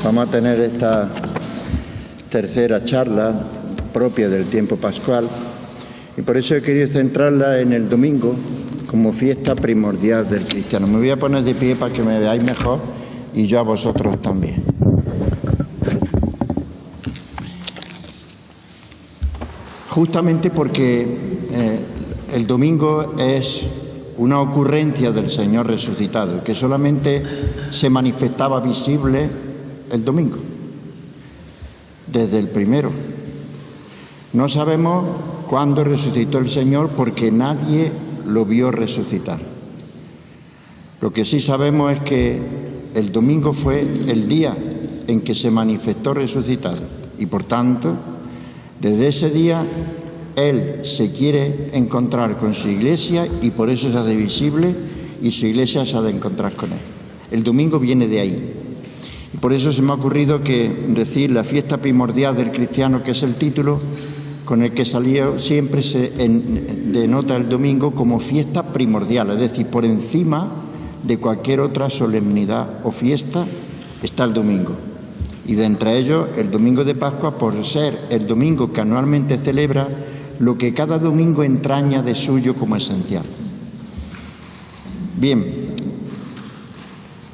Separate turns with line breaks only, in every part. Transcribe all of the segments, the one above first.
Vamos a tener esta tercera charla propia del tiempo pascual y por eso he querido centrarla en el domingo como fiesta primordial del cristiano. Me voy a poner de pie para que me veáis mejor y yo a vosotros también. Justamente porque el domingo es una ocurrencia del Señor resucitado, que solamente se manifestaba visible el domingo, desde el primero. No sabemos cuándo resucitó el Señor porque nadie lo vio resucitar. Lo que sí sabemos es que el domingo fue el día en que se manifestó resucitado y por tanto, desde ese día, Él se quiere encontrar con su iglesia y por eso se hace visible y su iglesia se ha de encontrar con Él. El domingo viene de ahí. Y por eso se me ha ocurrido que decir la fiesta primordial del cristiano, que es el título con el que salió, siempre se denota el domingo como fiesta primordial, es decir, por encima de cualquier otra solemnidad o fiesta está el domingo. Y de entre ellos el domingo de Pascua, por ser el domingo que anualmente celebra lo que cada domingo entraña de suyo como esencial. Bien,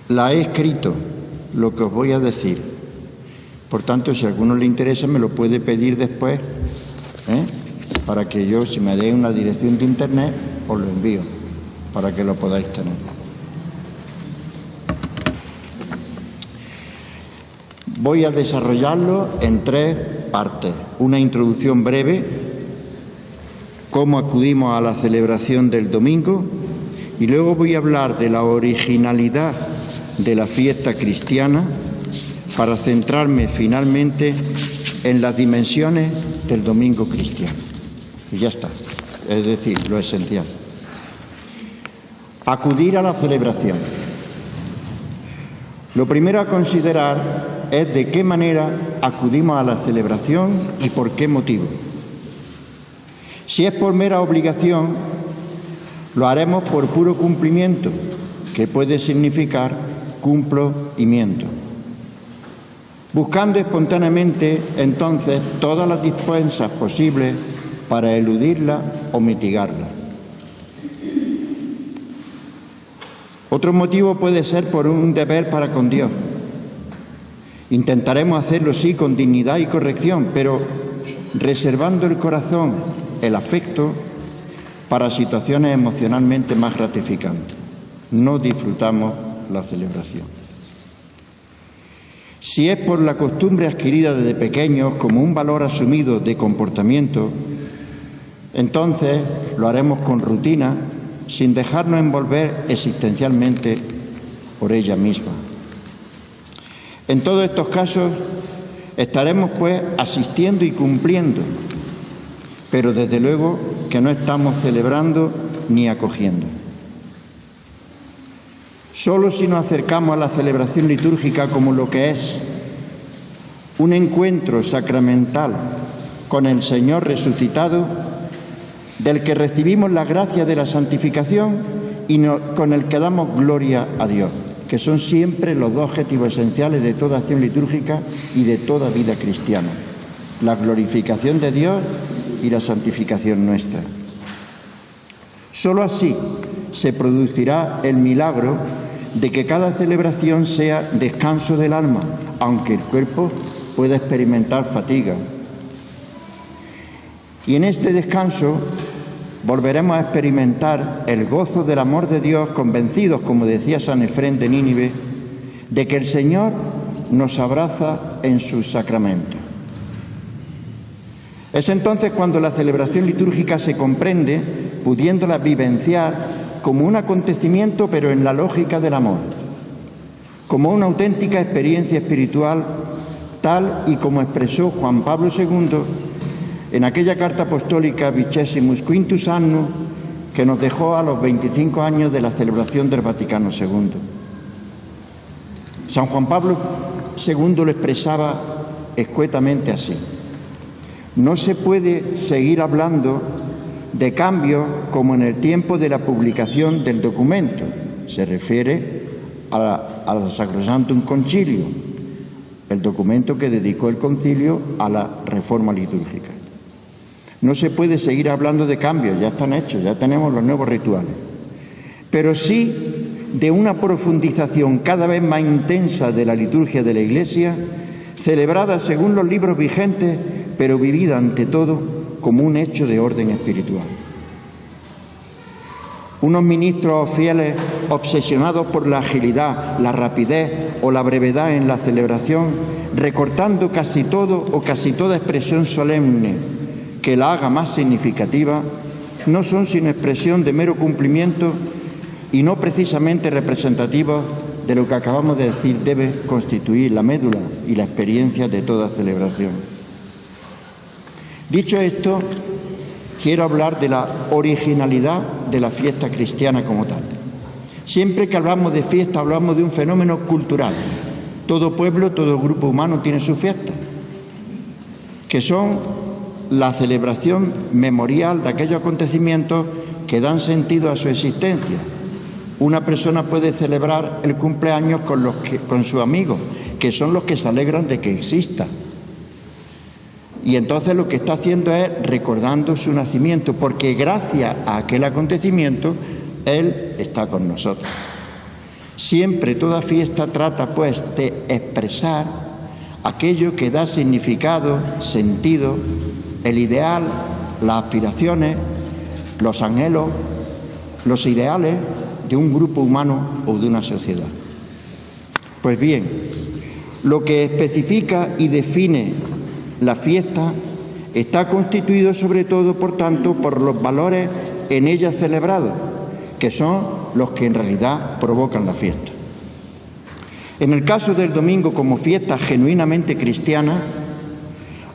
la he escrito, lo que os voy a decir. Por tanto, si a alguno le interesa, me lo puede pedir después, para que yo, si me dé una dirección de internet, os lo envío, para que lo podáis tener. Voy a desarrollarlo en tres partes. Una introducción breve, cómo acudimos a la celebración del domingo, y luego voy a hablar de la originalidad de la fiesta cristiana para centrarme finalmente en las dimensiones del domingo cristiano. Y ya está, es decir, lo esencial. Acudir a la celebración. Lo primero a considerar es de qué manera acudimos a la celebración y por qué motivo. Si es por mera obligación, lo haremos por puro cumplimiento, que puede significar cumplo y miento. Buscando espontáneamente, entonces, todas las dispensas posibles para eludirla o mitigarla. Otro motivo puede ser por un deber para con Dios. Intentaremos hacerlo, sí, con dignidad y corrección, pero reservando el corazón, el afecto, para situaciones emocionalmente más gratificantes. No disfrutamos la celebración. Si es por la costumbre adquirida desde pequeños como un valor asumido de comportamiento, entonces lo haremos con rutina, sin dejarnos envolver existencialmente por ella misma. En todos estos casos estaremos pues asistiendo y cumpliendo, pero desde luego que no estamos celebrando ni acogiendo. Solo si nos acercamos a la celebración litúrgica como lo que es un encuentro sacramental con el Señor resucitado, del que recibimos la gracia de la santificación y con el que damos gloria a Dios, que son siempre los dos objetivos esenciales de toda acción litúrgica y de toda vida cristiana: la glorificación de Dios y la santificación nuestra. Solo así se producirá el milagro de que cada celebración sea descanso del alma, aunque el cuerpo pueda experimentar fatiga. Y en este descanso volveremos a experimentar el gozo del amor de Dios, convencidos, como decía San Efrén de Nínive, de que el Señor nos abraza en sus sacramentos. Es entonces cuando la celebración litúrgica se comprende, pudiéndola vivenciar como un acontecimiento, pero en la lógica del amor, como una auténtica experiencia espiritual, tal y como expresó Juan Pablo II en aquella carta apostólica Vicesimus Quintus Annus que nos dejó a los 25 años de la celebración del Vaticano II. San Juan Pablo II lo expresaba escuetamente así: no se puede seguir hablando de cambio como en el tiempo de la publicación del documento. Se refiere al Sacrosanctum Concilium, documento que dedicó el concilio a la reforma litúrgica. No se puede seguir hablando de cambios, ya están hechos, ya tenemos los nuevos rituales, pero sí de una profundización cada vez más intensa de la liturgia de la Iglesia, celebrada según los libros vigentes, pero vivida ante todo como un hecho de orden espiritual. Unos ministros fieles obsesionados por la agilidad, la rapidez o la brevedad en la celebración, recortando casi todo o casi toda expresión solemne que la haga más significativa, no son sino expresión de mero cumplimiento y no precisamente representativos de lo que acabamos de decir debe constituir la médula y la experiencia de toda celebración. Dicho esto, quiero hablar de la originalidad de la fiesta cristiana como tal. Siempre que hablamos de fiesta, hablamos de un fenómeno cultural. Todo pueblo, todo grupo humano tiene su fiesta, que son la celebración memorial de aquellos acontecimientos que dan sentido a su existencia. Una persona puede celebrar el cumpleaños con sus amigos, que son los que se alegran de que exista. Y entonces lo que está haciendo es recordando su nacimiento, porque gracias a aquel acontecimiento, Él está con nosotros. Siempre toda fiesta trata, pues, de expresar aquello que da significado, sentido, el ideal, las aspiraciones, los anhelos, los ideales de un grupo humano o de una sociedad. Pues bien, lo que especifica y define la fiesta está constituido sobre todo, por tanto, por los valores en ella celebrados, que son los que en realidad provocan la fiesta. En el caso del domingo como fiesta genuinamente cristiana,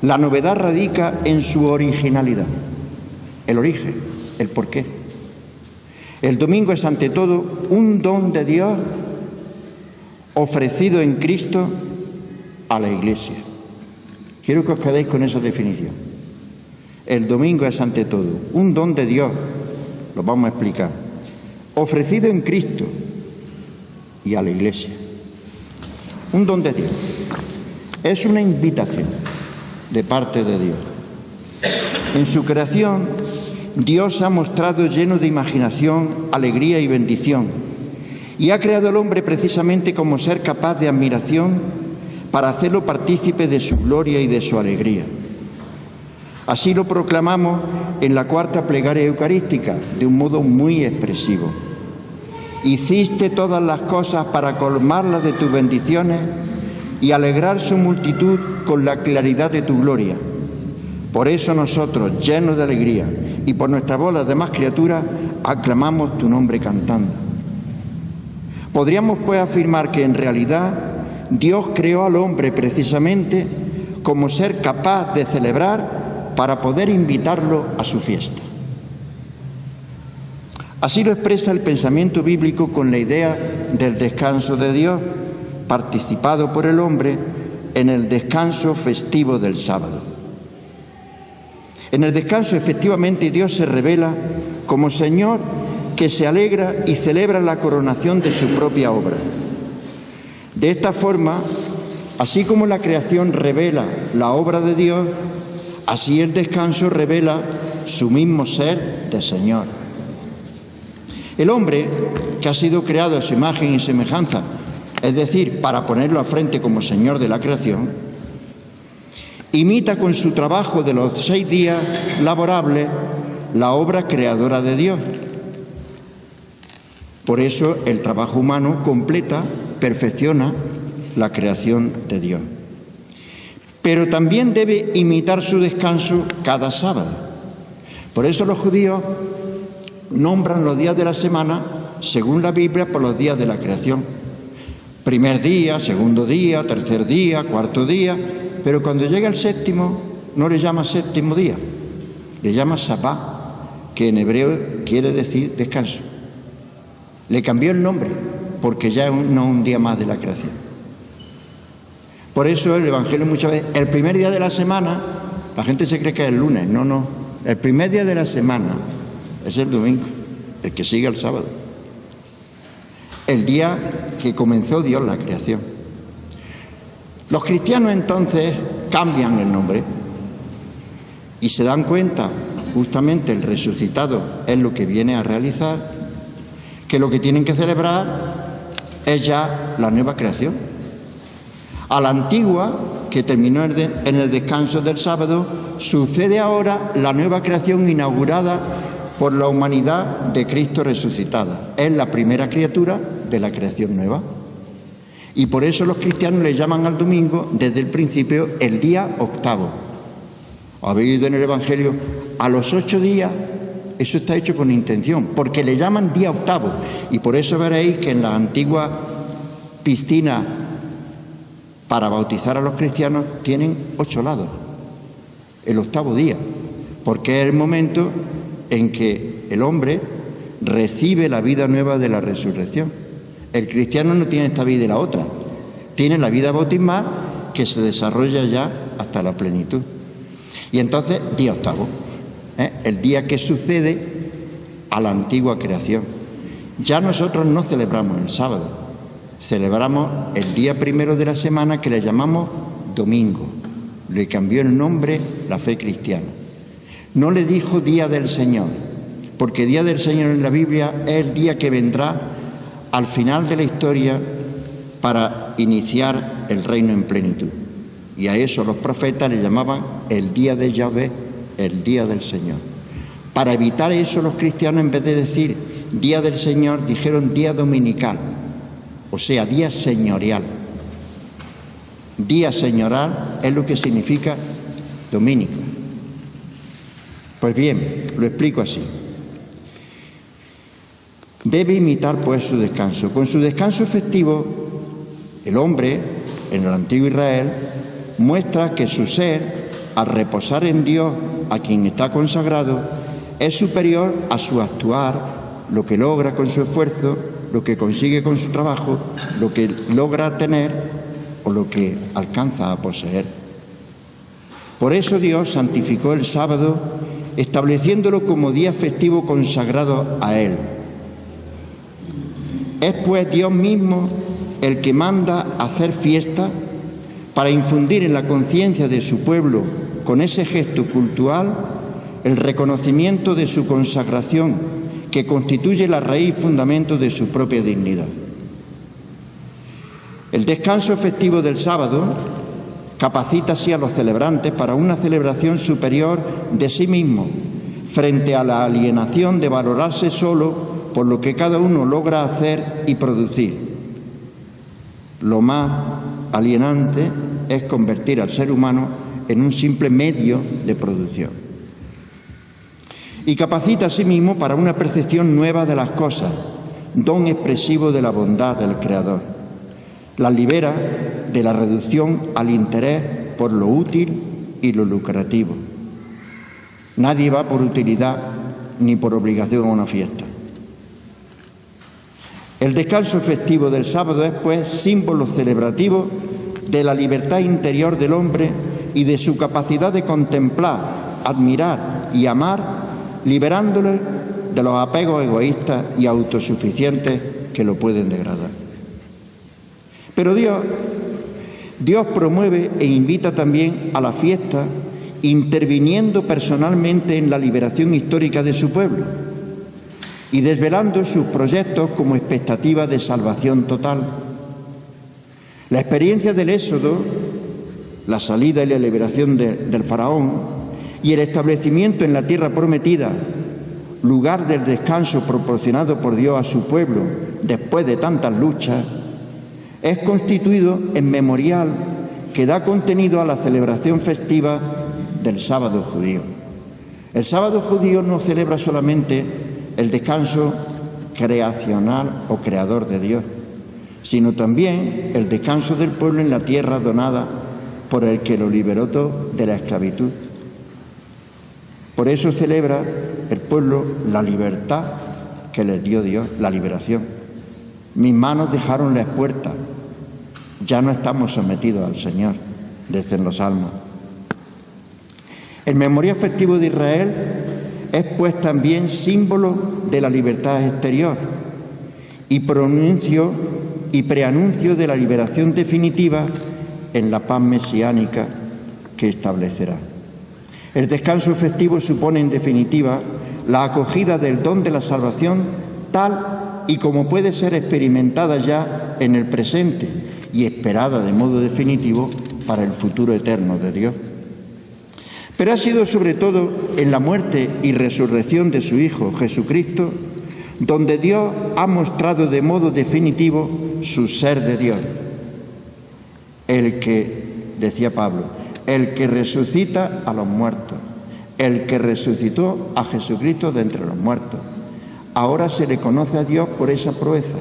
la novedad radica en su originalidad, el origen, el porqué. El domingo es ante todo un don de Dios ofrecido en Cristo a la Iglesia. Quiero que os quedéis con esa definición. El domingo es ante todo un don de Dios, lo vamos a explicar, ofrecido en Cristo y a la Iglesia. Un don de Dios. Es una invitación de parte de Dios. En su creación, Dios se ha mostrado lleno de imaginación, alegría y bendición, y ha creado al hombre precisamente como ser capaz de admiración para hacerlo partícipe de su gloria y de su alegría. Así lo proclamamos en la cuarta plegaria eucarística, de un modo muy expresivo. Hiciste todas las cosas para colmarlas de tus bendiciones y alegrar su multitud con la claridad de tu gloria. Por eso nosotros, llenos de alegría, y por nuestra voz las demás criaturas, aclamamos tu nombre cantando. Podríamos pues afirmar que en realidad Dios creó al hombre precisamente como ser capaz de celebrar para poder invitarlo a su fiesta. Así lo expresa el pensamiento bíblico con la idea del descanso de Dios, participado por el hombre en el descanso festivo del sábado. En el descanso, efectivamente, Dios se revela como Señor que se alegra y celebra la coronación de su propia obra. De esta forma, así como la creación revela la obra de Dios, así el descanso revela su mismo ser de Señor. El hombre, que ha sido creado a su imagen y semejanza, es decir, para ponerlo al frente como Señor de la creación, imita con su trabajo de los 6 días laborables la obra creadora de Dios. Por eso el trabajo humano completa, perfecciona la creación de Dios. Pero también debe imitar su descanso cada sábado. Por eso los judíos nombran los días de la semana, según la Biblia, por los días de la creación. Primer día, segundo día, tercer día, cuarto día, pero cuando llega el séptimo no le llama séptimo día, le llama Sabá, que en hebreo quiere decir descanso. Le cambió el nombre porque ya no es un día más de la creación. Por eso el Evangelio muchas veces, el primer día de la semana, la gente se cree que es el lunes, no, el primer día de la semana es el domingo, el que sigue el sábado, el día que comenzó Dios la creación. Los cristianos entonces cambian el nombre y se dan cuenta, justamente el resucitado es lo que viene a realizar, que lo que tienen que celebrar es ya la nueva creación. A la antigua, que terminó en el descanso del sábado, sucede ahora la nueva creación inaugurada por la humanidad de Cristo resucitada. Es la primera criatura de la creación nueva. Y por eso los cristianos le llaman al domingo desde el principio el día octavo. Habéis oído en el Evangelio, a los 8 días, eso está hecho con intención, porque le llaman día octavo. Y por eso veréis que en la antigua piscina para bautizar a los cristianos tienen 8 lados, el octavo día, porque es el momento en que el hombre recibe la vida nueva de la resurrección. El cristiano no tiene esta vida y la otra, tiene la vida bautismal que se desarrolla ya hasta la plenitud. Y entonces, día octavo, el día que sucede a la antigua creación. Ya nosotros no celebramos el sábado, celebramos el día primero de la semana, que le llamamos domingo. Le cambió el nombre la fe cristiana. No le dijo día del Señor, porque día del Señor en la Biblia es el día que vendrá al final de la historia para iniciar el reino en plenitud. Y a eso los profetas le llamaban el día de Yahvé, el día del Señor. Para evitar eso, los cristianos, en vez de decir día del Señor, dijeron día dominical, o sea, día señorial. Día señorial es lo que significa dominico. Pues bien, lo explico así. Debe imitar pues su descanso. Con su descanso efectivo, el hombre, en el antiguo Israel, muestra que su ser, al reposar en Dios, a quien está consagrado, es superior a su actuar, lo que logra con su esfuerzo, lo que consigue con su trabajo, lo que logra tener o lo que alcanza a poseer. Por eso Dios santificó el sábado, estableciéndolo como día festivo consagrado a Él. Es pues Dios mismo el que manda hacer fiesta para infundir en la conciencia de su pueblo, con ese gesto cultural, el reconocimiento de su consagración, que constituye la raíz y fundamento de su propia dignidad. El descanso efectivo del sábado capacita así a los celebrantes para una celebración superior de sí mismos, frente a la alienación de valorarse solo por lo que cada uno logra hacer y producir. Lo más alienante es convertir al ser humano en un simple medio de producción. Y capacita a sí mismo para una percepción nueva de las cosas, don expresivo de la bondad del Creador. Las libera de la reducción al interés por lo útil y lo lucrativo. Nadie va por utilidad ni por obligación a una fiesta. El descanso festivo del sábado es, pues, símbolo celebrativo de la libertad interior del hombre y de su capacidad de contemplar, admirar y amar, liberándole de los apegos egoístas y autosuficientes que lo pueden degradar. Pero Dios promueve e invita también a la fiesta, interviniendo personalmente en la liberación histórica de su pueblo y desvelando sus proyectos como expectativa de salvación total. La experiencia del Éxodo, la salida y la liberación del faraón y el establecimiento en la tierra prometida, lugar del descanso proporcionado por Dios a su pueblo después de tantas luchas, es constituido en memorial que da contenido a la celebración festiva del sábado judío. El sábado judío no celebra solamente el descanso creacional o creador de Dios, sino también el descanso del pueblo en la tierra donada por el que lo liberó todo de la esclavitud. Por eso celebra el pueblo la libertad que les dio Dios, la liberación. Mis manos dejaron las puertas, ya no estamos sometidos al Señor, dicen los salmos. El memorial festivo de Israel es pues también símbolo de la libertad exterior y preanuncio de la liberación definitiva en la paz mesiánica que establecerá. El descanso efectivo supone, en definitiva, la acogida del don de la salvación tal y como puede ser experimentada ya en el presente y esperada de modo definitivo para el futuro eterno de Dios. Pero ha sido sobre todo en la muerte y resurrección de su Hijo Jesucristo donde Dios ha mostrado de modo definitivo su ser de Dios. El que, decía Pablo, el que resucita a los muertos, el que resucitó a Jesucristo de entre los muertos. Ahora se le conoce a Dios por esa proeza.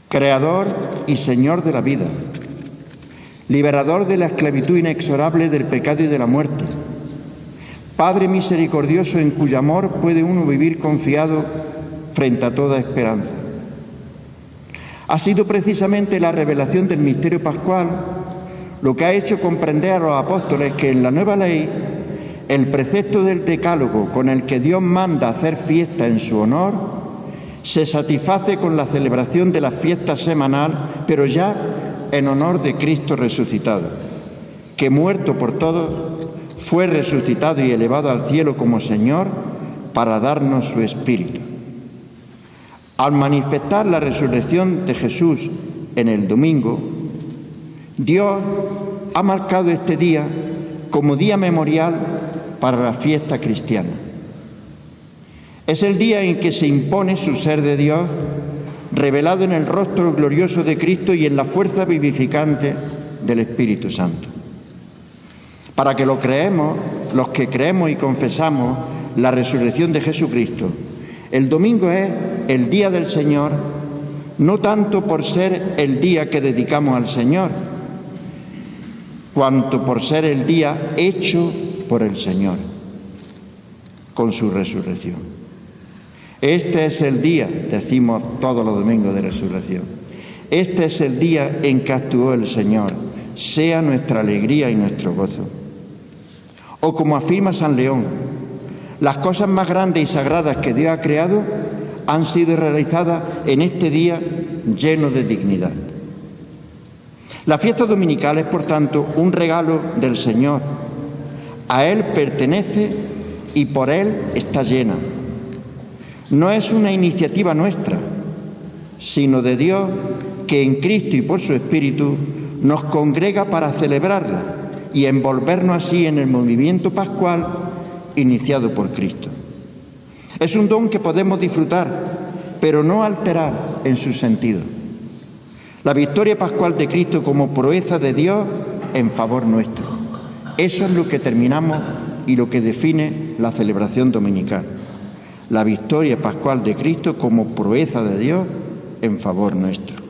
Creador y Señor de la vida, liberador de la esclavitud inexorable del pecado y de la muerte, Padre misericordioso en cuyo amor puede uno vivir confiado frente a toda esperanza. Ha sido precisamente la revelación del misterio pascual lo que ha hecho comprender a los apóstoles que en la nueva ley el precepto del decálogo con el que Dios manda hacer fiesta en su honor se satisface con la celebración de la fiesta semanal, pero ya en honor de Cristo resucitado, que muerto por todos, fue resucitado y elevado al cielo como Señor para darnos su Espíritu. Al manifestar la resurrección de Jesús en el domingo, Dios ha marcado este día como día memorial para la fiesta cristiana. Es el día en que se impone su ser de Dios, revelado en el rostro glorioso de Cristo y en la fuerza vivificante del Espíritu Santo. Para que lo creemos, los que creemos y confesamos la resurrección de Jesucristo, el domingo es el día del Señor, no tanto por ser el día que dedicamos al Señor, cuanto por ser el día hecho por el Señor, con su resurrección. Este es el día, decimos todos los domingos de resurrección, este es el día en que actuó el Señor, sea nuestra alegría y nuestro gozo. O como afirma San León, las cosas más grandes y sagradas que Dios ha creado han sido realizadas en este día lleno de dignidad. La fiesta dominical es, por tanto, un regalo del Señor. A Él pertenece y por Él está llena. No es una iniciativa nuestra, sino de Dios que en Cristo y por su Espíritu nos congrega para celebrarla y envolvernos así en el movimiento pascual iniciado por Cristo. Es un don que podemos disfrutar, pero no alterar en su sentido. La victoria pascual de Cristo como proeza de Dios en favor nuestro. Eso es lo que terminamos y lo que define la celebración dominical. La victoria pascual de Cristo como proeza de Dios en favor nuestro.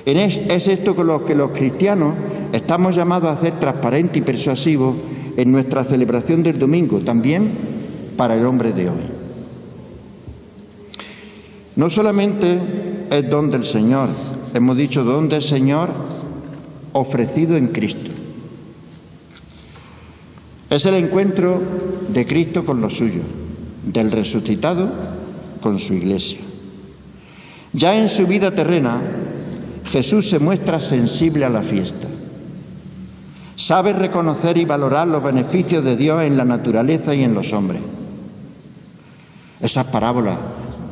Es esto con lo que los cristianos estamos llamados a hacer transparente y persuasivo en nuestra celebración del domingo, también para el hombre de hoy. No solamente es don del Señor, hemos dicho don del Señor ofrecido en Cristo. Es el encuentro de Cristo con los suyos, del resucitado con su Iglesia. Ya en su vida terrena, Jesús se muestra sensible a la fiesta. Sabe reconocer y valorar los beneficios de Dios en la naturaleza y en los hombres. Esas parábolas,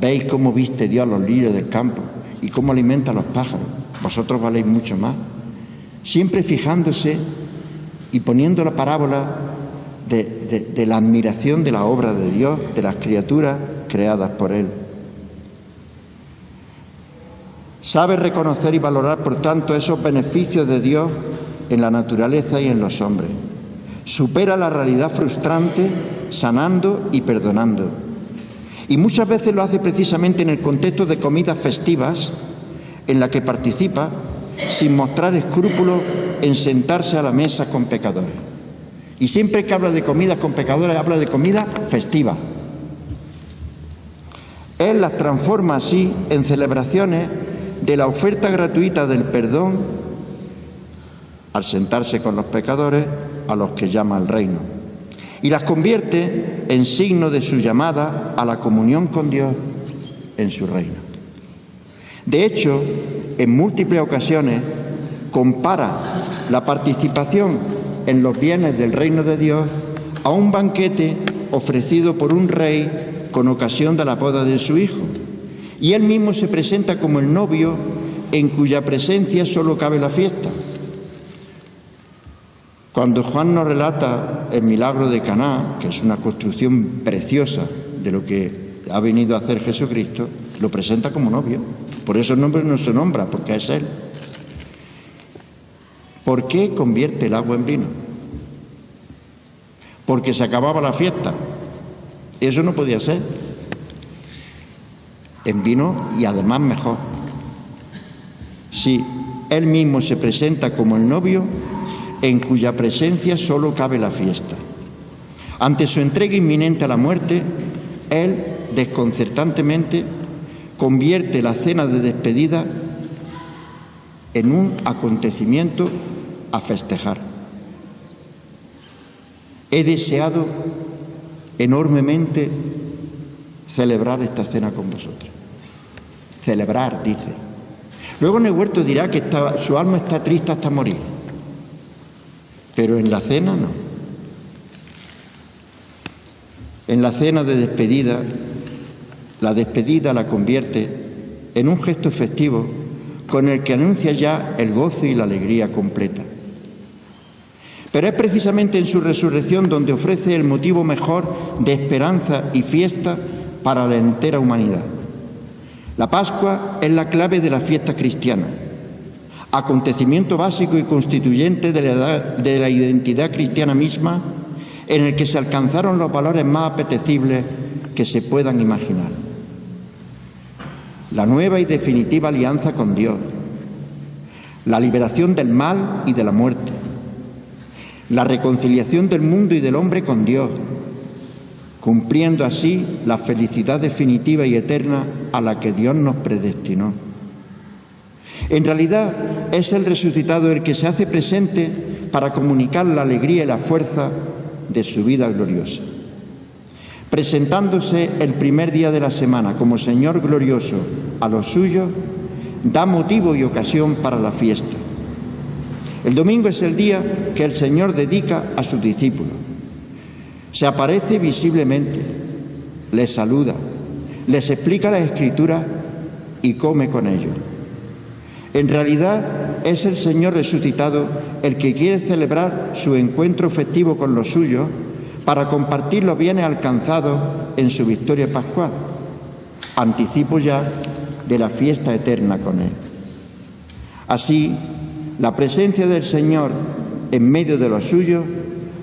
veis cómo viste Dios a los lirios del campo y cómo alimenta a los pájaros. Vosotros valéis mucho más. Siempre fijándose y poniendo la parábola de la admiración de la obra de Dios, de las criaturas creadas por Él. Sabe reconocer y valorar, por tanto, esos beneficios de Dios en la naturaleza y en los hombres. Supera la realidad frustrante, sanando y perdonando. Y muchas veces lo hace precisamente en el contexto de comidas festivas en la que participa sin mostrar escrúpulos en sentarse a la mesa con pecadores. Y siempre que habla de comidas con pecadores, habla de comida festiva. Él las transforma así en celebraciones de la oferta gratuita del perdón al sentarse con los pecadores a los que llama al reino. Y las convierte en signo de su llamada a la comunión con Dios en su reino. De hecho, en múltiples ocasiones compara la participación en los bienes del reino de Dios a un banquete ofrecido por un rey con ocasión de la boda de su hijo. Y él mismo se presenta como el novio en cuya presencia solo cabe la fiesta. Cuando Juan nos relata el milagro de Caná, que es una construcción preciosa de lo que ha venido a hacer Jesucristo, lo presenta como novio. Por eso el nombre no se nombra, porque es él. ¿Por qué convierte el agua en vino? Porque se acababa la fiesta. Eso no podía ser. En vino y además mejor. Sí, él mismo se presenta como el novio en cuya presencia solo cabe la fiesta. Ante su entrega inminente a la muerte, él desconcertantemente convierte la cena de despedida en un acontecimiento a festejar. He deseado enormemente celebrar esta cena con vosotros. Celebrar, dice. Luego en el huerto dirá que su alma está triste hasta morir. Pero en la cena no. En la cena de despedida, la despedida la convierte en un gesto festivo con el que anuncia ya el gozo y la alegría completa. Pero es precisamente en su resurrección donde ofrece el motivo mejor de esperanza y fiesta para la entera humanidad. La Pascua es la clave de la fiesta cristiana, acontecimiento básico y constituyente de la identidad cristiana misma, en el que se alcanzaron los valores más apetecibles que se puedan imaginar. La nueva y definitiva alianza con Dios, la liberación del mal y de la muerte, la reconciliación del mundo y del hombre con Dios, cumpliendo así la felicidad definitiva y eterna a la que Dios nos predestinó. En realidad es el resucitado el que se hace presente para comunicar la alegría y la fuerza de su vida gloriosa. Presentándose el primer día de la semana como Señor glorioso a los suyos, da motivo y ocasión para la fiesta. El domingo es el día que el Señor dedica a sus discípulos. Se aparece visiblemente, les saluda, les explica las Escrituras y come con ellos. En realidad es el Señor resucitado el que quiere celebrar su encuentro festivo con los suyos para compartir los bienes alcanzados en su victoria pascual, anticipo ya de la fiesta eterna con Él. Así, la presencia del Señor en medio de los suyos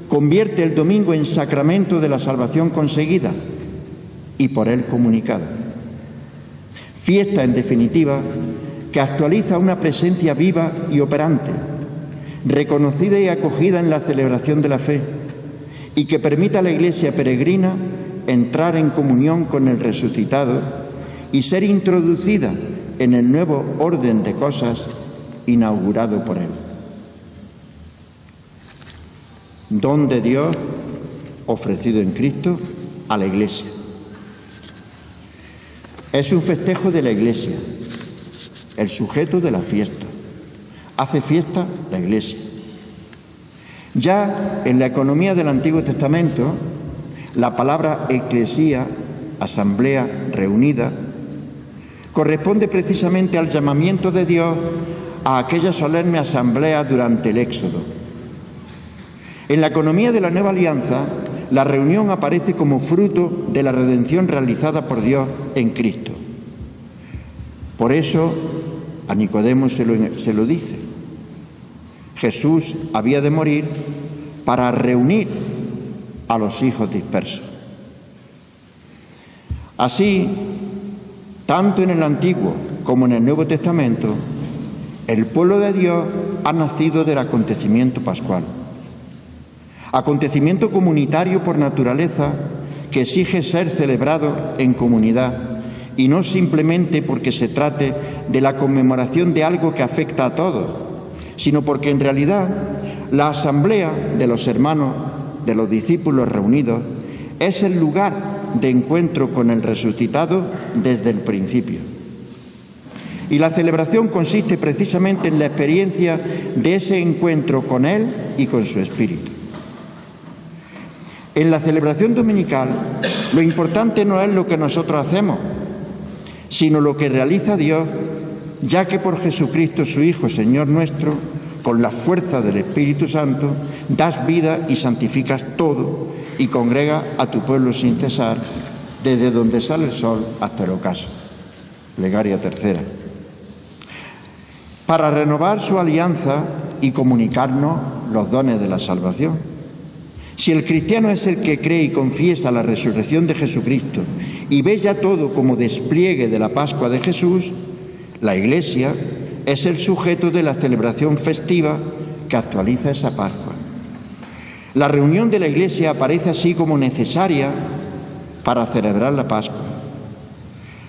convierte el domingo en sacramento de la salvación conseguida y por Él comunicada. Fiesta, en definitiva, que actualiza una presencia viva y operante, reconocida y acogida en la celebración de la fe, y que permite a la Iglesia peregrina entrar en comunión con el resucitado y ser introducida en el nuevo orden de cosas inaugurado por Él. Don de Dios ofrecido en Cristo a la Iglesia. Es un festejo de la Iglesia, el sujeto de la fiesta. Hace fiesta la Iglesia. Ya en la economía del Antiguo Testamento, la palabra eclesía, asamblea reunida, corresponde precisamente al llamamiento de Dios a aquella solemne asamblea durante el Éxodo. En la economía de la Nueva Alianza, la reunión aparece como fruto de la redención realizada por Dios en Cristo. Por eso a Nicodemo se lo dice. Jesús había de morir para reunir a los hijos dispersos. Así, tanto en el Antiguo como en el Nuevo Testamento, el pueblo de Dios ha nacido del acontecimiento pascual. Acontecimiento comunitario por naturaleza que exige ser celebrado en comunidad y no simplemente porque se trate de la conmemoración de algo que afecta a todos, sino porque en realidad la asamblea de los hermanos, de los discípulos reunidos, Es el lugar de encuentro con el resucitado desde el principio. Y la celebración consiste precisamente en la experiencia de ese encuentro con Él y con su Espíritu. En la celebración dominical, lo importante no es lo que nosotros hacemos, sino lo que realiza Dios, ya que por Jesucristo, su Hijo, Señor nuestro, con la fuerza del Espíritu Santo, das vida y santificas todo y congrega a tu pueblo sin cesar, desde donde sale el sol hasta el ocaso. Plegaria tercera. Para renovar su alianza y comunicarnos los dones de la salvación. Si el cristiano es el que cree y confiesa la resurrección de Jesucristo y ve ya todo como despliegue de la Pascua de Jesús, la Iglesia es el sujeto de la celebración festiva que actualiza esa Pascua. La reunión de la Iglesia aparece así como necesaria para celebrar la Pascua.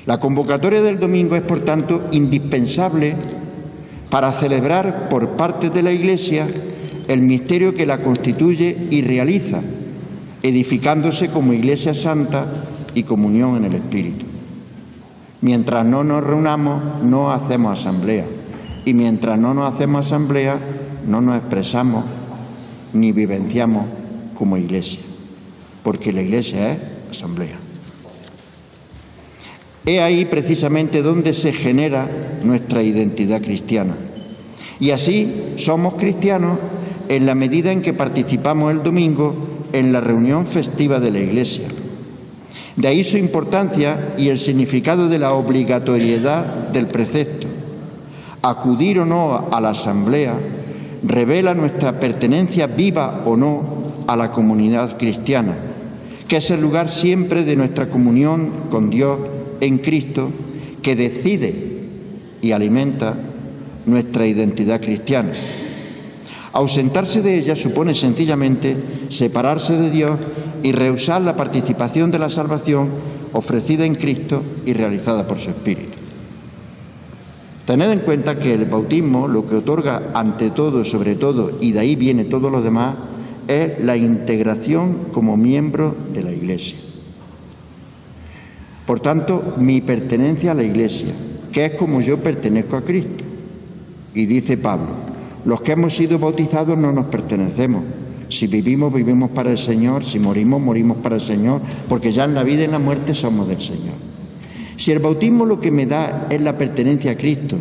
La convocatoria del domingo es, por tanto, indispensable para celebrar por parte de la Iglesia el misterio que la constituye y realiza, edificándose como Iglesia Santa y comunión en el Espíritu. Mientras no nos reunamos, no hacemos asamblea. Y mientras no nos hacemos asamblea, no nos expresamos ni vivenciamos como Iglesia, porque la Iglesia es asamblea. Es ahí precisamente donde se genera nuestra identidad cristiana. Y así somos cristianos en la medida en que participamos el domingo en la reunión festiva de la Iglesia. De ahí su importancia y el significado de la obligatoriedad del precepto. Acudir o no a la asamblea revela nuestra pertenencia viva o no a la comunidad cristiana, que es el lugar siempre de nuestra comunión con Dios en Cristo, que decide y alimenta nuestra identidad cristiana. Ausentarse de ella supone sencillamente separarse de Dios y rehusar la participación de la salvación ofrecida en Cristo y realizada por su Espíritu. Tened en cuenta que el bautismo lo que otorga ante todo, sobre todo, y de ahí viene todo lo demás, es la integración como miembro de la Iglesia. Por tanto, mi pertenencia a la Iglesia, que es como yo pertenezco a Cristo. Y dice Pablo, los que hemos sido bautizados no nos pertenecemos. Si vivimos, vivimos para el Señor. Si morimos, morimos para el Señor, porque ya en la vida y en la muerte somos del Señor. Si el bautismo lo que me da es la pertenencia a Cristo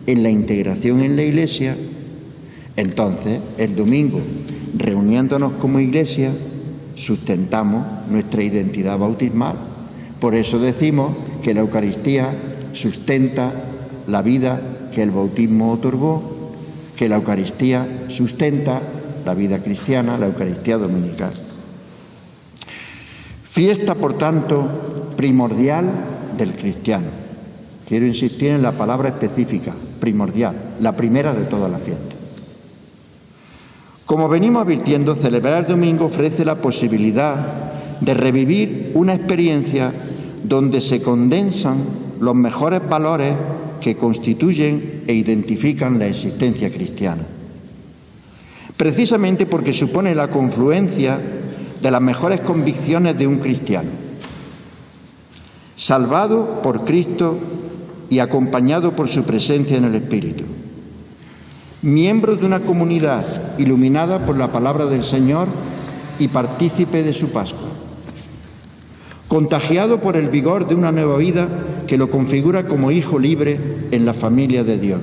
en la integración en la Iglesia, entonces el domingo, reuniéndonos como Iglesia, sustentamos nuestra identidad bautismal. Por eso decimos que la Eucaristía sustenta la vida que el bautismo otorgó, que la Eucaristía sustenta la vida cristiana, la Eucaristía dominical. Fiesta, por tanto, primordial del cristiano. Quiero insistir en la palabra específica, primordial, la primera de todas las fiestas. Como venimos advirtiendo, celebrar el domingo ofrece la posibilidad de revivir una experiencia donde se condensan los mejores valores que constituyen e identifican la existencia cristiana. Precisamente porque supone la confluencia de las mejores convicciones de un cristiano, salvado por Cristo y acompañado por su presencia en el Espíritu, miembro de una comunidad iluminada por la palabra del Señor y partícipe de su Pascua, contagiado por el vigor de una nueva vida que lo configura como hijo libre en la familia de Dios,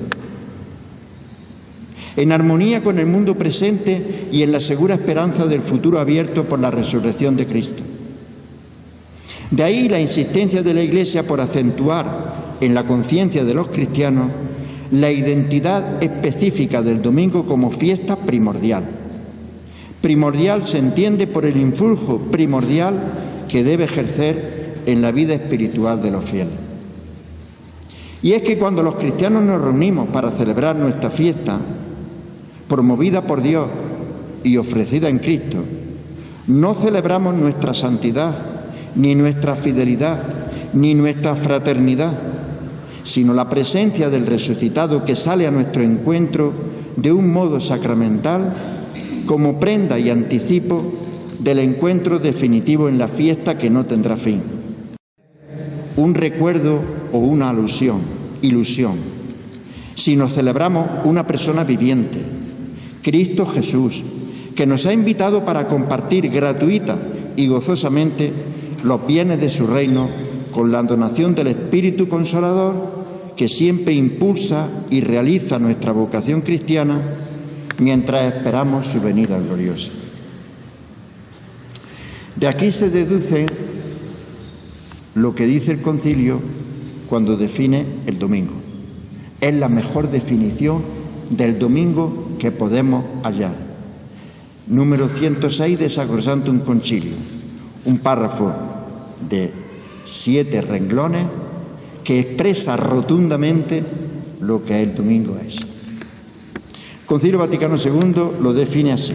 en armonía con el mundo presente y en la segura esperanza del futuro abierto por la resurrección de Cristo. De ahí la insistencia de la Iglesia por acentuar en la conciencia de los cristianos la identidad específica del domingo como fiesta primordial. Primordial se entiende por el influjo primordial que debe ejercer en la vida espiritual de los fieles. Y es que cuando los cristianos nos reunimos para celebrar nuestra fiesta, promovida por Dios y ofrecida en Cristo, no celebramos nuestra santidad, ni nuestra fidelidad, ni nuestra fraternidad, sino la presencia del resucitado que sale a nuestro encuentro de un modo sacramental como prenda y anticipo del encuentro definitivo en la fiesta que no tendrá fin. Un recuerdo o una ilusión, sino celebramos una persona viviente, Cristo Jesús, que nos ha invitado para compartir gratuita y gozosamente los bienes de su reino con la donación del Espíritu Consolador que siempre impulsa y realiza nuestra vocación cristiana mientras esperamos su venida gloriosa. De aquí se deduce lo que dice el concilio cuando define el domingo. Es la mejor definición del domingo que podemos hallar. Número 106 de Sacrosanctum Concilium, un párrafo de 7 renglones que expresa rotundamente lo que el domingo es. El Concilio Vaticano II lo define así: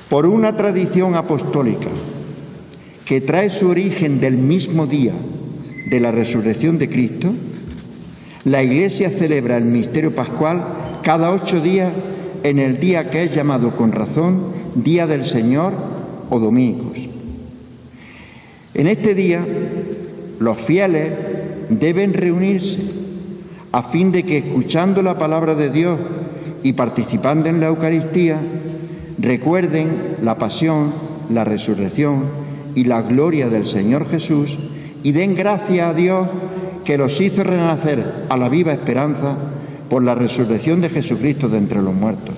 por una tradición apostólica que trae su origen del mismo día de la resurrección de Cristo, la Iglesia celebra el misterio pascual cada 8 días en el día que es llamado con razón Día del Señor o Dominicos. En este día, los fieles deben reunirse a fin de que, escuchando la palabra de Dios y participando en la Eucaristía, recuerden la pasión, la resurrección y la gloria del Señor Jesús y den gracias a Dios que los hizo renacer a la viva esperanza por la resurrección de Jesucristo de entre los muertos.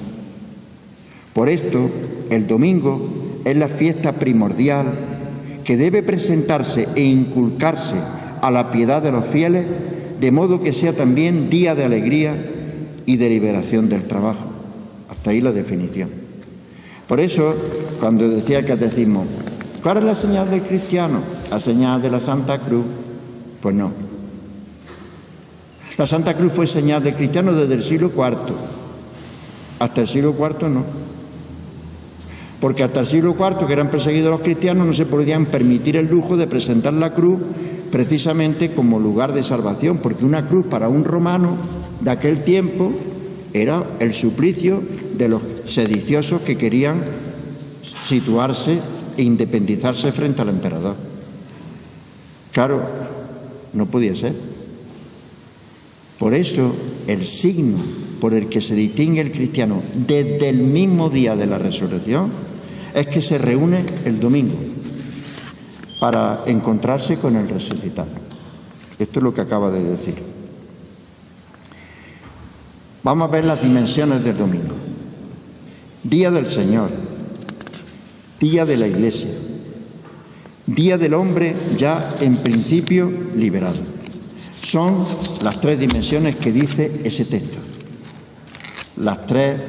Por esto, el domingo es la fiesta primordial que debe presentarse e inculcarse a la piedad de los fieles, de modo que sea también día de alegría y de liberación del trabajo. Hasta ahí la definición. Por eso, cuando decía el catecismo, ¿cuál es la señal del cristiano? La señal de la Santa Cruz. Pues no. La Santa Cruz fue señal de cristiano desde el siglo IV. Hasta el siglo IV no. Porque hasta el siglo IV, que eran perseguidos los cristianos, no se podían permitir el lujo de presentar la cruz precisamente como lugar de salvación, porque una cruz para un romano de aquel tiempo era el suplicio de los sediciosos que querían situarse e independizarse frente al emperador. Claro, no podía ser. Por eso, el signo por el que se distingue el cristiano desde el mismo día de la resurrección es que se reúne el domingo para encontrarse con el resucitado. Esto es lo que acaba de decir. Vamos a ver las dimensiones del domingo. Día del Señor, día de la Iglesia, día del hombre ya en principio liberado. Son las 3 dimensiones que dice ese texto, las 3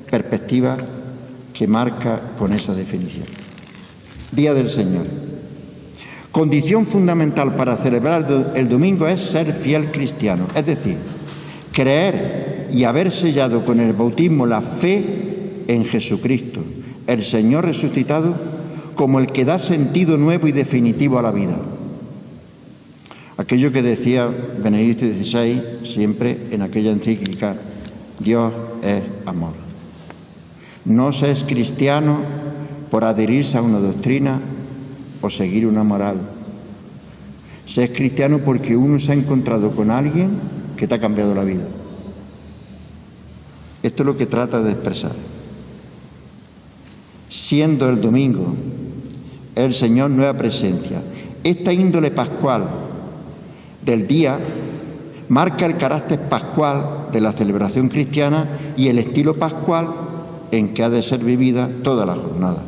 perspectivas que marca con esa definición. Día del Señor. Condición fundamental para celebrar el domingo es ser fiel cristiano, es decir, creer y haber sellado con el bautismo la fe en Jesucristo, el Señor resucitado, como el que da sentido nuevo y definitivo a la vida. Aquello que decía Benedicto XVI siempre en aquella encíclica, Dios es amor. No se es cristiano por adherirse a una doctrina o seguir una moral. Se es cristiano porque uno se ha encontrado con alguien que te ha cambiado la vida. Esto es lo que trata de expresar. Siendo el domingo el Señor nueva presencia, esta índole pascual del día marca el carácter pascual de la celebración cristiana y el estilo pascual en que ha de ser vivida toda la jornada.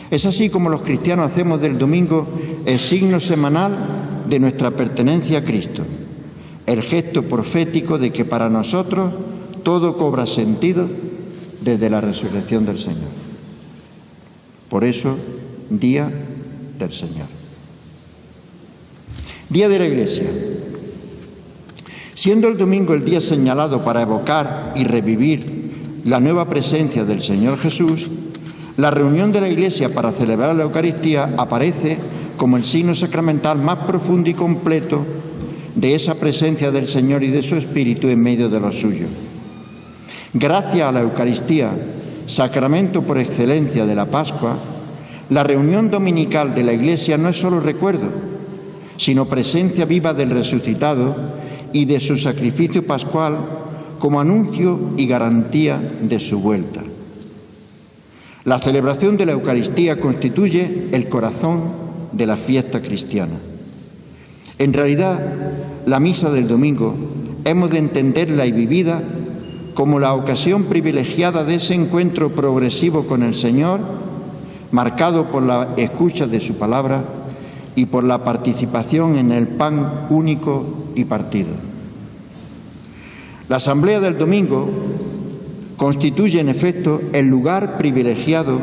Es así como los cristianos hacemos del domingo el signo semanal de nuestra pertenencia a Cristo, el gesto profético de que para nosotros todo cobra sentido desde la resurrección del Señor. Por eso, Día del Señor. Día de la Iglesia. Siendo el domingo el día señalado para evocar y revivir la nueva presencia del Señor Jesús, la reunión de la Iglesia para celebrar la Eucaristía aparece como el signo sacramental más profundo y completo de esa presencia del Señor y de su Espíritu en medio de los suyos. Gracias a la Eucaristía sacramento por excelencia de la Pascua, la reunión dominical de la Iglesia no es solo recuerdo, sino presencia viva del resucitado y de su sacrificio pascual como anuncio y garantía de su vuelta. La celebración de la Eucaristía constituye el corazón de la fiesta cristiana. En realidad, la misa del domingo hemos de entenderla y vivida como la ocasión privilegiada de ese encuentro progresivo con el Señor, marcado por la escucha de su palabra y por la participación en el pan único y partido. La asamblea del domingo constituye, en efecto, el lugar privilegiado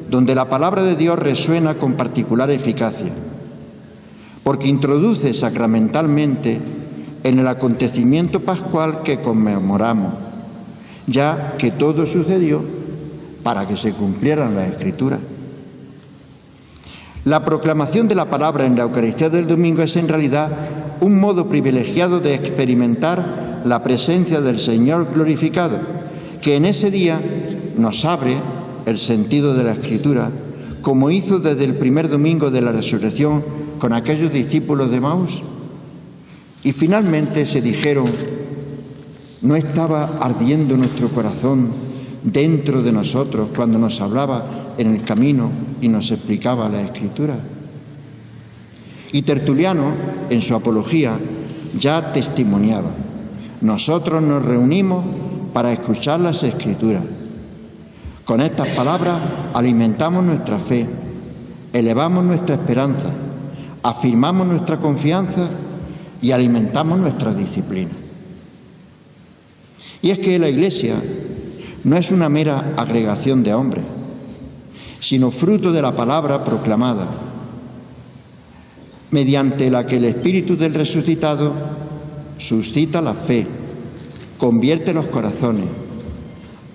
donde la palabra de Dios resuena con particular eficacia, porque introduce sacramentalmente en el acontecimiento pascual que conmemoramos, ya que todo sucedió para que se cumplieran las Escrituras. La proclamación de la palabra en la Eucaristía del domingo es en realidad un modo privilegiado de experimentar la presencia del Señor glorificado, que en ese día nos abre el sentido de la Escritura, como hizo desde el primer domingo de la resurrección con aquellos discípulos de Emaús. Y finalmente se dijeron: ¿no estaba ardiendo nuestro corazón dentro de nosotros cuando nos hablaba en el camino y nos explicaba la Escritura? Y Tertuliano, en su apología, ya testimoniaba: nosotros nos reunimos para escuchar las Escrituras. Con estas palabras alimentamos nuestra fe, elevamos nuestra esperanza, afirmamos nuestra confianza y alimentamos nuestra disciplina. Y es que la Iglesia no es una mera agregación de hombres, sino fruto de la palabra proclamada, mediante la que el Espíritu del resucitado suscita la fe, convierte los corazones,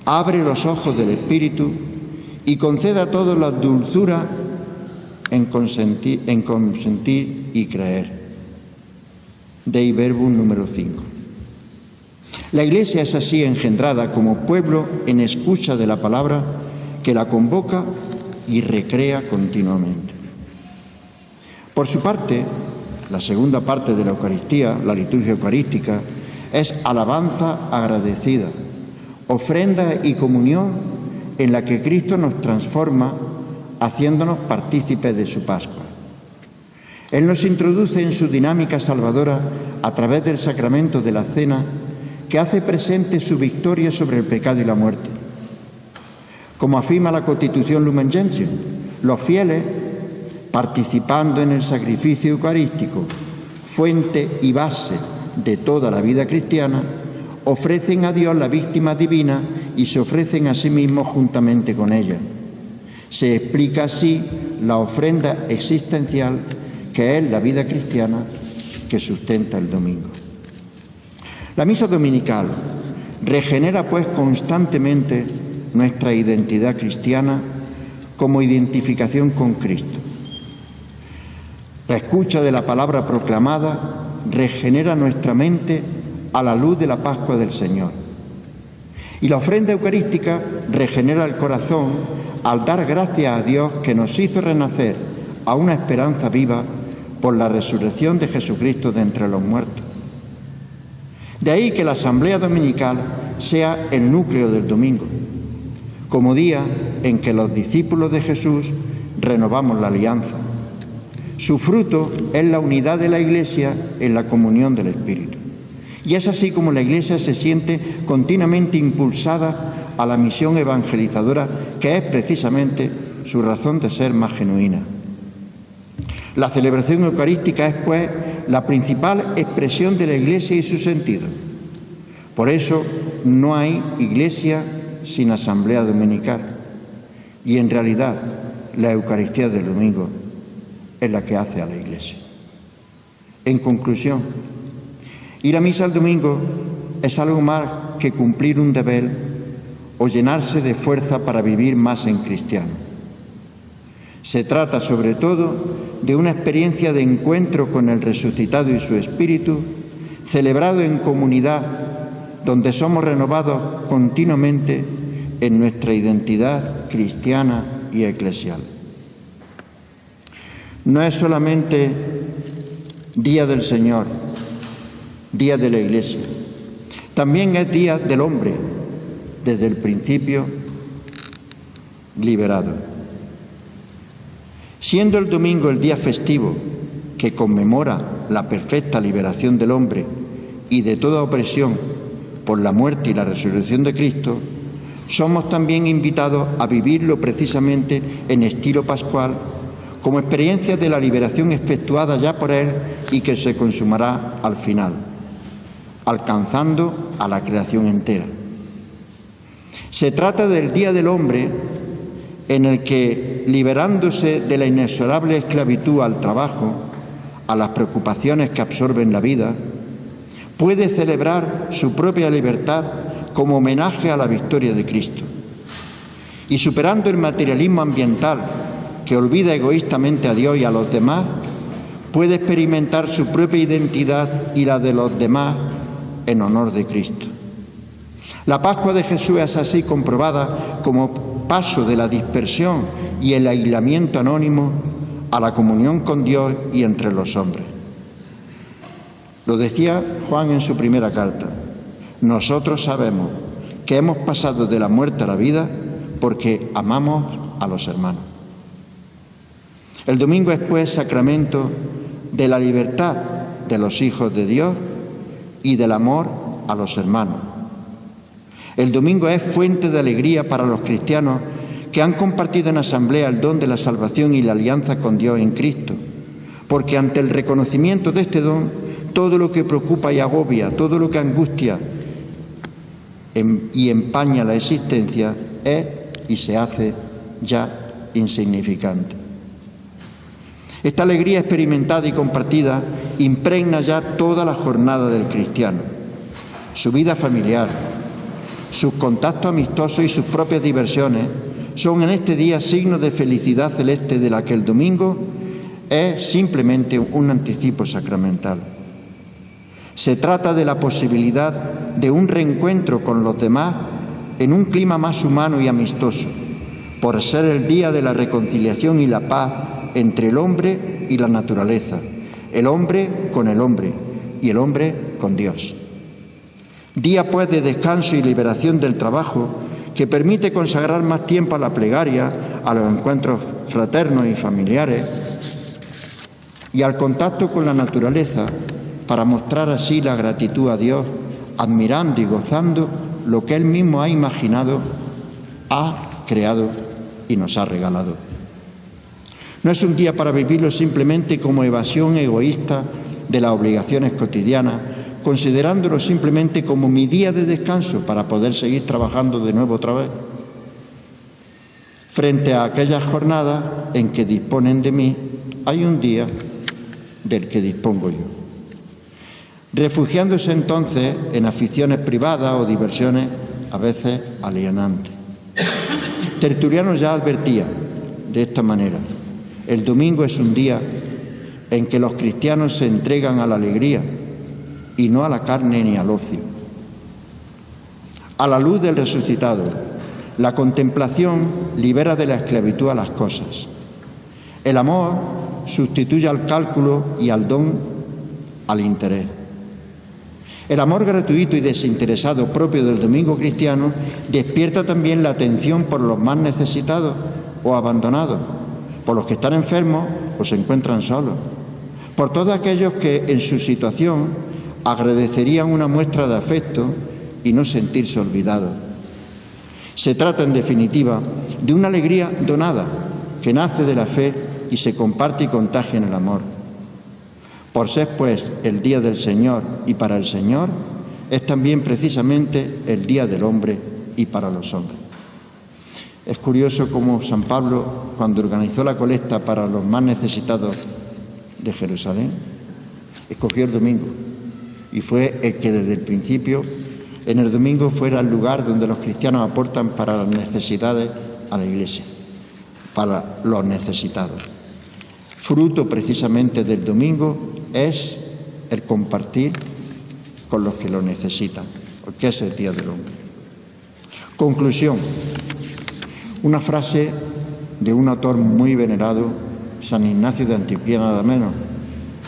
abre los ojos del Espíritu y concede a todos la dulzura en consentir y creer. Dei Verbum número 5. La Iglesia es así engendrada como pueblo en escucha de la palabra que la convoca y recrea continuamente. Por su parte, la segunda parte de la Eucaristía, la liturgia eucarística, es alabanza agradecida, ofrenda y comunión en la que Cristo nos transforma, haciéndonos partícipes de su Pascua. Él nos introduce en su dinámica salvadora a través del sacramento de la cena, que hace presente su victoria sobre el pecado y la muerte. Como afirma la Constitución Lumen Gentium, los fieles, participando en el sacrificio eucarístico, fuente y base de toda la vida cristiana, ofrecen a Dios la víctima divina y se ofrecen a sí mismos juntamente con ella. Se explica así la ofrenda existencial que es la vida cristiana que sustenta el domingo. La misa dominical regenera pues constantemente nuestra identidad cristiana como identificación con Cristo. La escucha de la palabra proclamada regenera nuestra mente a la luz de la Pascua del Señor. Y la ofrenda eucarística regenera el corazón al dar gracias a Dios que nos hizo renacer a una esperanza viva por la resurrección de Jesucristo de entre los muertos. De ahí que la asamblea dominical sea el núcleo del domingo, como día en que los discípulos de Jesús renovamos la alianza. Su fruto es la unidad de la Iglesia en la comunión del Espíritu. Y es así como la Iglesia se siente continuamente impulsada a la misión evangelizadora, que es precisamente su razón de ser más genuina. La celebración eucarística es, pues, la principal expresión de la Iglesia y su sentido. Por eso no hay Iglesia sin asamblea dominical. Y en realidad la Eucaristía del domingo es la que hace a la Iglesia. En conclusión, ir a misa el domingo es algo más que cumplir un deber o llenarse de fuerza para vivir más en cristiano. Se trata sobre todo de una experiencia de encuentro con el resucitado y su Espíritu, celebrado en comunidad, donde somos renovados continuamente en nuestra identidad cristiana y eclesial. No es solamente día del Señor, día de la Iglesia, también es día del hombre, desde el principio liberado. Siendo el domingo el día festivo que conmemora la perfecta liberación del hombre y de toda opresión por la muerte y la resurrección de Cristo, somos también invitados a vivirlo precisamente en estilo pascual, como experiencia de la liberación efectuada ya por Él y que se consumará al final, alcanzando a la creación entera. Se trata del Día del Hombre en el que, liberándose de la inexorable esclavitud al trabajo, a las preocupaciones que absorben la vida, puede celebrar su propia libertad como homenaje a la victoria de Cristo. Y superando el materialismo ambiental que olvida egoístamente a Dios y a los demás, puede experimentar su propia identidad y la de los demás en honor de Cristo. La Pascua de Jesús es así comprobada como paso de la dispersión y el aislamiento anónimo a la comunión con Dios y entre los hombres. Lo decía Juan en su primera carta: nosotros sabemos que hemos pasado de la muerte a la vida porque amamos a los hermanos. El domingo es pues sacramento de la libertad de los hijos de Dios y del amor a los hermanos. El domingo es fuente de alegría para los cristianos que han compartido en asamblea el don de la salvación y la alianza con Dios en Cristo, porque ante el reconocimiento de este don, todo lo que preocupa y agobia, todo lo que angustia y empaña la existencia es y se hace ya insignificante. Esta alegría experimentada y compartida impregna ya toda la jornada del cristiano, su vida familiar, sus contactos amistosos y sus propias diversiones son en este día signos de felicidad celeste de la que el domingo es simplemente un anticipo sacramental. Se trata de la posibilidad de un reencuentro con los demás en un clima más humano y amistoso, por ser el día de la reconciliación y la paz entre el hombre y la naturaleza, el hombre con el hombre y el hombre con Dios. Día pues de descanso y liberación del trabajo que permite consagrar más tiempo a la plegaria, a los encuentros fraternos y familiares y al contacto con la naturaleza para mostrar así la gratitud a Dios, admirando y gozando lo que Él mismo ha imaginado, ha creado y nos ha regalado. No es un día para vivirlo simplemente como evasión egoísta de las obligaciones cotidianas, considerándolo simplemente como mi día de descanso para poder seguir trabajando de nuevo otra vez, frente a aquellas jornadas en que disponen de mí, hay un día del que dispongo yo. Refugiándose entonces en aficiones privadas o diversiones a veces alienantes. Tertuliano ya advertía de esta manera: el domingo es un día en que los cristianos se entregan a la alegría y no a la carne ni al ocio. A la luz del resucitado, la contemplación libera de la esclavitud a las cosas. El amor sustituye al cálculo y al don al interés. El amor gratuito y desinteresado propio del domingo cristiano despierta también la atención por los más necesitados o abandonados, por los que están enfermos o se encuentran solos, por todos aquellos que en su situación agradecerían una muestra de afecto y no sentirse olvidados. Se trata, en definitiva, de una alegría donada que nace de la fe y se comparte y contagia en el amor. Por ser, pues, el día del Señor y para el Señor, es también precisamente el día del hombre y para los hombres. Es curioso cómo San Pablo, cuando organizó la colecta para los más necesitados de Jerusalén, escogió el domingo. Y fue el que desde el principio, en el domingo, fuera el lugar donde los cristianos aportan para las necesidades a la Iglesia, para los necesitados. Fruto precisamente del domingo es el compartir con los que lo necesitan, porque es el Día del Hombre. Conclusión. Una frase de un autor muy venerado, San Ignacio de Antioquía, nada menos,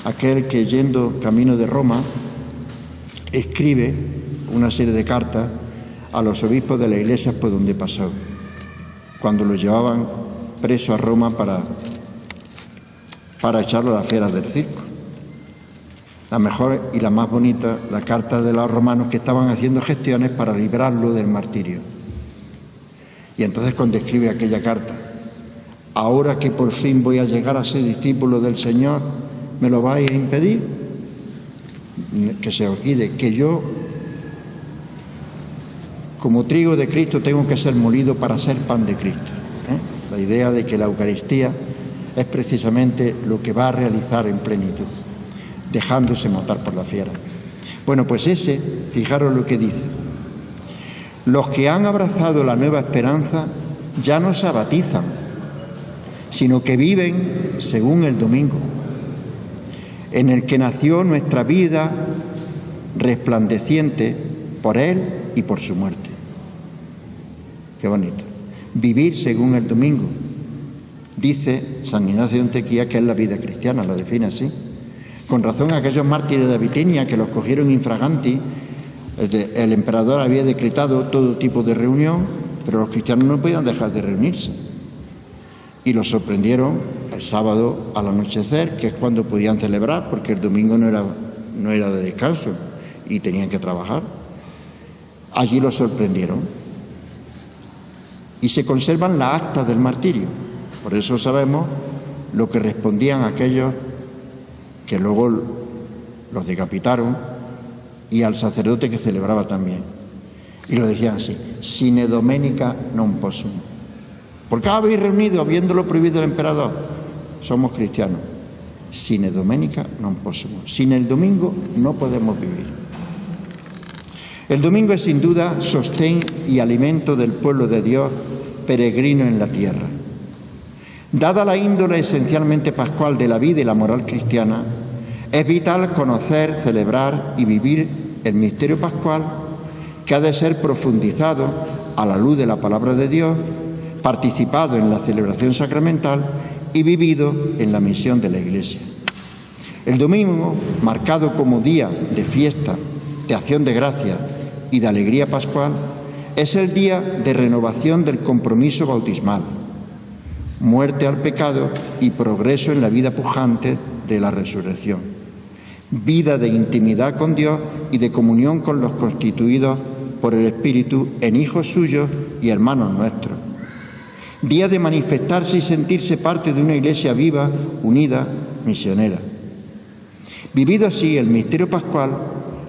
aquel que yendo camino de Roma escribe una serie de cartas a los obispos de la iglesia por donde pasó, cuando los llevaban preso a Roma para echarlo a las fieras del circo. La mejor y la más bonita, la carta de los romanos que estaban haciendo gestiones para librarlo del martirio. Y entonces cuando escribe aquella carta, ahora que por fin voy a llegar a ser discípulo del Señor, ¿me lo vais a impedir? Que se olvide que yo, como trigo de Cristo, tengo que ser molido para ser pan de Cristo. La idea de que la Eucaristía es precisamente lo que va a realizar en plenitud, dejándose matar por la fiera. Bueno, pues fijaros lo que dice. Los que han abrazado la nueva esperanza ya no se abatizan, sino que viven según el domingo, en el que nació nuestra vida resplandeciente por Él y por su muerte. Qué bonito. Vivir según el domingo. Dice San Ignacio de Antioquía que es la vida cristiana, la define así. Con razón, aquellos mártires de Bitinia que los cogieron infraganti, el emperador había decretado todo tipo de reunión, pero los cristianos no podían dejar de reunirse. Y los sorprendieron el sábado al anochecer, que es cuando podían celebrar, porque el domingo no era de descanso y tenían que trabajar. Allí los sorprendieron. Y se conservan las actas del martirio. Por eso sabemos lo que respondían aquellos que luego los decapitaron, y al sacerdote que celebraba también. Y lo decían así: sine domenica non possum. ¿Por qué habéis reunido habiéndolo prohibido el emperador? Somos cristianos. Sine domenica non possum. Sin el domingo no podemos vivir. El domingo es sin duda sostén y alimento del pueblo de Dios peregrino en la tierra. Dada la índole esencialmente pascual de la vida y la moral cristiana, es vital conocer, celebrar y vivir el misterio pascual, que ha de ser profundizado a la luz de la palabra de Dios, participado en la celebración sacramental y vivido en la misión de la Iglesia. El domingo, marcado como día de fiesta, de acción de gracias y de alegría pascual, es el día de renovación del compromiso bautismal, muerte al pecado y progreso en la vida pujante de la resurrección. Vida de intimidad con Dios y de comunión con los constituidos por el Espíritu en hijos suyos y hermanos nuestros. Día de manifestarse y sentirse parte de una iglesia viva, unida, misionera. Vivido así, el misterio pascual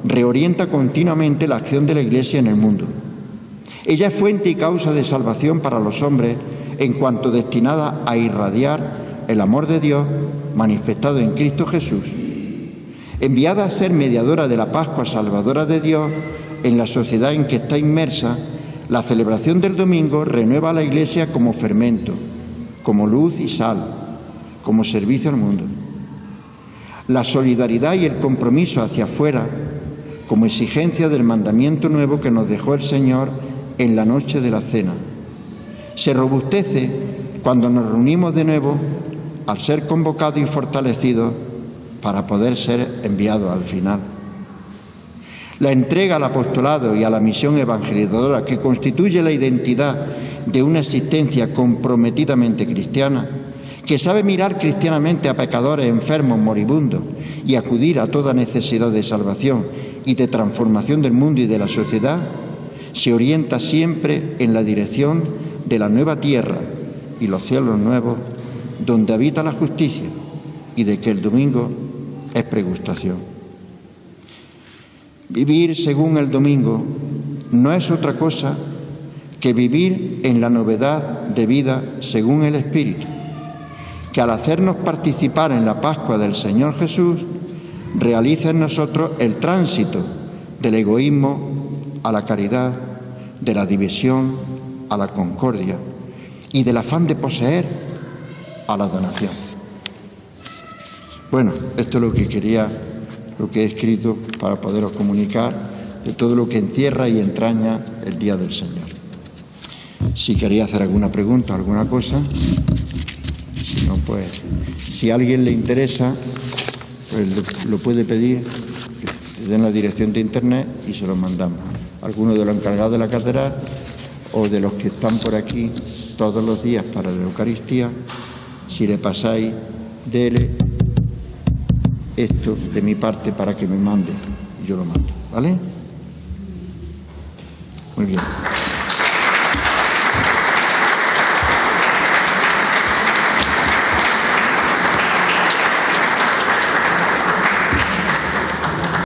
reorienta continuamente la acción de la iglesia en el mundo. Ella es fuente y causa de salvación para los hombres en cuanto destinada a irradiar el amor de Dios manifestado en Cristo Jesús. Enviada a ser mediadora de la Pascua salvadora de Dios en la sociedad en que está inmersa, la celebración del domingo renueva a la Iglesia como fermento, como luz y sal, como servicio al mundo. La solidaridad y el compromiso hacia afuera, como exigencia del mandamiento nuevo que nos dejó el Señor en la noche de la cena. Se robustece cuando nos reunimos de nuevo al ser convocados y fortalecidos para poder ser enviados al final. La entrega al apostolado y a la misión evangelizadora, que constituye la identidad de una existencia comprometidamente cristiana, que sabe mirar cristianamente a pecadores, enfermos, moribundos y acudir a toda necesidad de salvación y de transformación del mundo y de la sociedad, se orienta siempre en la dirección de la nueva tierra y los cielos nuevos, donde habita la justicia, y de que el domingo es pregustación. Vivir según el domingo no es otra cosa que vivir en la novedad de vida según el Espíritu, que al hacernos participar en la Pascua del Señor Jesús, realiza en nosotros el tránsito del egoísmo a la caridad, de la división a la concordia y del afán de poseer a la donación. Bueno, esto es lo que quería, lo que he escrito para poderos comunicar de todo lo que encierra y entraña el Día del Señor. Si queréis hacer alguna pregunta, alguna cosa, si no, pues, si a alguien le interesa, pues lo puede pedir, que den la dirección de internet y se lo mandamos. Algunos de los encargados de la catedral o de los que están por aquí todos los días para la Eucaristía, si le pasáis, dele esto de mi parte para que me mande, yo lo mando, ¿vale? Muy bien.